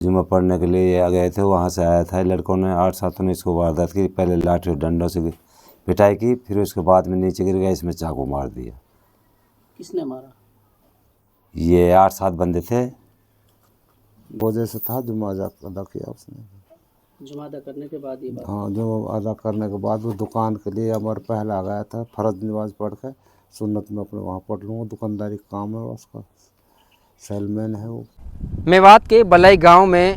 जुम्मा पढ़ने के लिए आ गए थे, वहाँ से आया था। लड़कों ने 8-7 ने इसको वारदात की। पहले लाठी और डंडों से पिटाई की, फिर उसके बाद में नीचे गिर गया, इसमें चाकू मार दिया। किसने मारा? ये 8-7 बंदे थे। वजह से था जुम्मा अदा किया उसने। जुमा अदा करने के बाद ये बात? हाँ, जो अदा करने के बाद वो दुकान के लिए अमर पहला गया था। फ़र्ज नमाज पढ़ के सुन्नत में अपने वहाँ पढ़ लूँगा। दुकानदारी का काम है उसका, सेलमैन है वो। मेवात के बलई गांव में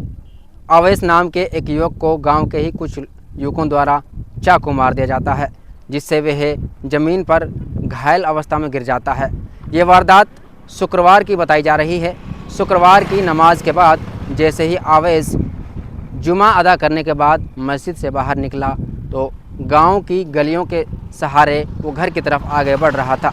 अवैस नाम के एक युवक को गांव के ही कुछ युवकों द्वारा चाकू मार दिया जाता है, जिससे वह ज़मीन पर घायल अवस्था में गिर जाता है। ये वारदात शुक्रवार की बताई जा रही है। शुक्रवार की नमाज के बाद जैसे ही अवैस जुमा अदा करने के बाद मस्जिद से बाहर निकला तो गांव की गलियों के सहारे वो घर की तरफ आगे बढ़ रहा था।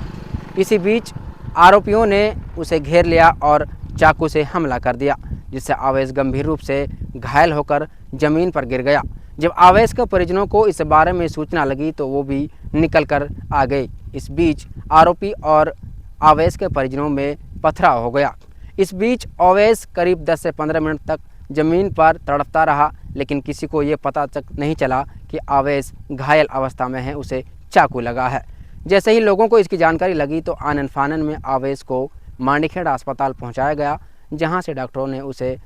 इसी बीच आरोपियों ने उसे घेर लिया और चाकू से हमला कर दिया, जिससे अवैस गंभीर रूप से घायल होकर ज़मीन पर गिर गया। जब अवैस के परिजनों को इस बारे में सूचना लगी तो वो भी निकल कर आ गए। इस बीच आरोपी और अवैस के परिजनों में पथराव हो गया। इस बीच अवैस करीब 10 से 15 मिनट तक ज़मीन पर तड़पता रहा, लेकिन किसी को ये पता तक नहीं चला कि अवैस घायल अवस्था में है, उसे चाकू लगा है। जैसे ही लोगों को इसकी जानकारी लगी तो आनन फानन में अवैस को मांडीखेड़ा अस्पताल पहुंचाया गया, जहां से डॉक्टरों ने उसे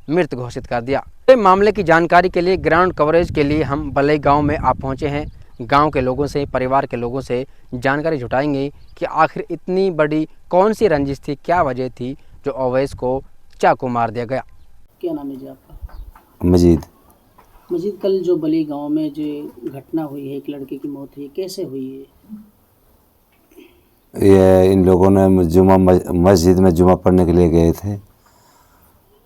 मृत घोषित कर दिया। इस मामले की जानकारी के लिए ग्राउंड कवरेज के लिए हम बलई गांव में आप पहुंचे हैं। गांव के लोगों से, परिवार के लोगों से जानकारी जुटाएंगे कि आखिर इतनी बड़ी कौन सी रंजिश थी, क्या वजह थी जो अवैस को चाकू मार दिया गया। क्या नाम है जी आपका? मजीद। मजीद, कल जो बली गांव में जो घटना हुई है, एक लड़के की मौत हुई, कैसे हुई है? ये इन लोगों ने मस्जिद में जुमा पढ़ने के लिए गए थे।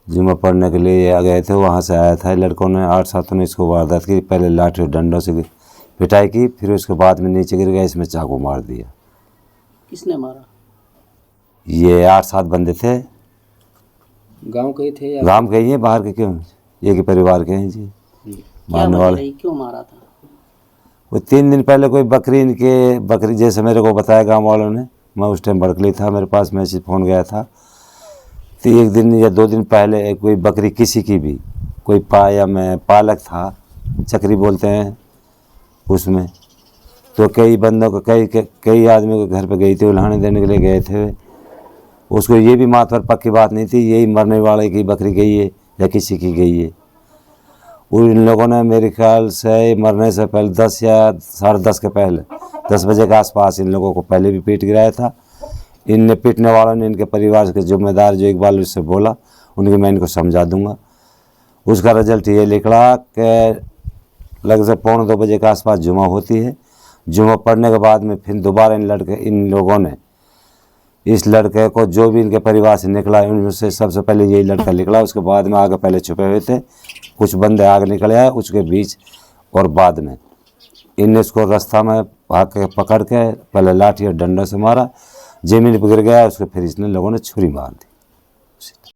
जुमा पढ़ने के लिए आ गए थे, वहाँ से आया था। लड़कों ने 8-7 ने इसको वारदात की। पहले लाठी और डंडों से पिटाई की, फिर उसके बाद में नीचे गिर गया, इसमें चाकू मार दिया। किसने मारा? ये 8-7 बंदे थे। गांव के थे या गांव के ही हैं, बाहर के क्यों? ये के परिवार के हैं जी। मारने वाले क्यों मारा था? वो 3 दिन पहले कोई बकरी जैसे मेरे को बताया गांव वालों ने। मैं उस टाइम बरकली था, मेरे पास मैसेज फ़ोन गया था। तो 1 दिन या 2 दिन पहले कोई बकरी किसी की भी कोई पालक था, चक्री बोलते हैं उसमें, तो कई बंदों को कई आदमियों के घर पे गई थी, उल्हाने देने के लिए गए थे। उसको ये भी माथ पर पक्की बात नहीं थी यही मरने वाले की बकरी गई है या किसी की गई है। उन लोगों ने मेरे ख्याल से मरने से पहले 10 या 10:30 के पहले 10 बजे के आसपास इन लोगों को पहले भी पीट गिराया था। इनने पीटने वालों ने इनके परिवार के जिम्मेदार जो इकबाल उससे बोला, उनकी मैं इनको समझा दूंगा। उसका रिजल्ट ये निकला कि लगभग 1:45 बजे के आसपास जुमा होती है। जुमा पढ़ने के बाद में फिर दोबारा इन लोगों ने इस लड़के को, जो भी इनके परिवार से निकला उनसे सबसे पहले यही लड़का निकला। उसके बाद में आगे पहले छुपे हुए थे कुछ बंदे, आगे निकले आए उसके बीच, और बाद में इनने इसको रास्ता में भाग के पकड़ के पहले लाठी और डंडे से मारा, जमीन पर गिर गया। उसके फिर इसने लोगों ने छुरी मार दी।